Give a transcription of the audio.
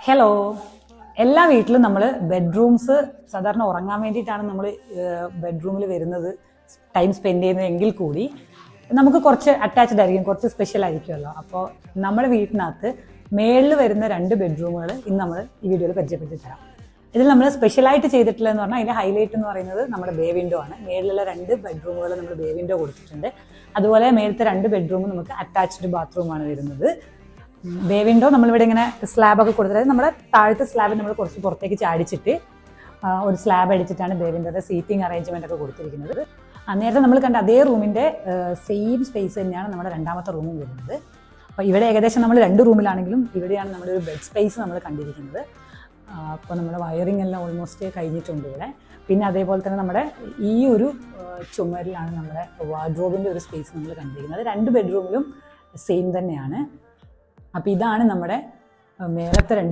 Hello, എല്ലാ വീട്ടിലും നമ്മൾ ബെഡ്റൂംസ് സാധാരണ ഉറങ്ങാൻ വേണ്ടിയിട്ടാണ് നമ്മൾ ബെഡ്റൂമിൽ വരുന്നത്, ടൈം സ്പെൻഡ് ചെയ്യുന്നത് എങ്കിൽ കൂടി നമുക്ക് കുറച്ച് അറ്റാച്ച്ഡ് ആയിരിക്കും, കുറച്ച് സ്പെഷ്യൽ ആയിരിക്കുമല്ലോ. അപ്പോൾ നമ്മുടെ വീട്ടിനകത്ത് മേളിൽ വരുന്ന 2 ബെഡ്റൂമുകൾ ഇന്ന് നമ്മൾ ഈ വീഡിയോയിൽ പരിചയപ്പെടുത്തി തരാം. ഇതിൽ നമ്മൾ സ്പെഷ്യലായിട്ട് ചെയ്തിട്ടുള്ളതെന്ന് പറഞ്ഞാൽ അതിൻ്റെ ഹൈലൈറ്റ് എന്ന് പറയുന്നത് നമ്മുടെ ബേ വിൻഡോ ആണ്. മേളിലുള്ള 2 ബെഡ്റൂമുകൾ നമ്മൾ ബേ വിൻഡോ കൊടുത്തിട്ടുണ്ട്. അതുപോലെ മേളത്തെ 2 ബെഡ്റൂമും നമുക്ക് അറ്റാച്ച്ഡ് ബാത്റൂമാണ് വരുന്നത്. ബേ വിൻഡോ നമ്മളിവിടെ ഇങ്ങനെ സ്ലാബൊക്കെ കൊടുത്തിട്ട് നമ്മുടെ താഴത്തെ സ്ലാബ് നമ്മൾ കുറച്ച് പുറത്തേക്ക് ചാടിച്ചിട്ട് ഒരു സ്ലാബ് അടിച്ചിട്ടാണ് ബേ വിൻഡോയുടെ സീറ്റിംഗ് അറേഞ്ച്മെന്റ് ഒക്കെ കൊടുത്തിരിക്കുന്നത്. നേരത്തെ നമ്മൾ കണ്ട അതേ റൂമിന്റെ സെയിം സ്പേസ് തന്നെയാണ് നമ്മുടെ രണ്ടാമത്തെ റൂമും വരുന്നത്. അപ്പോൾ ഇവിടെ ഏകദേശം നമ്മൾ 2 റൂമിലാണെങ്കിലും ഇവിടെയാണ് നമ്മുടെ ഒരു ബെഡ് സ്പേസ് നമ്മൾ കണ്ടിരിക്കുന്നത്. അപ്പോൾ നമ്മുടെ വയറിംഗ് എല്ലാം ഓൾമോസ്റ്റ് കഴിഞ്ഞിട്ടുണ്ട് ഇവിടെ. പിന്നെ അതേപോലെ തന്നെ നമ്മുടെ ഈ ഒരു ചുമരിലാണ് നമ്മുടെ വാർഡ്രോബിൻ്റെ ഒരു സ്പേസ് നമ്മൾ കണ്ടിരിക്കുന്നത്. 2 ബെഡ്റൂമിലും സെയിം തന്നെയാണ്. അപ്പോൾ ഇതാണ് നമ്മുടെ മേലത്തെ 2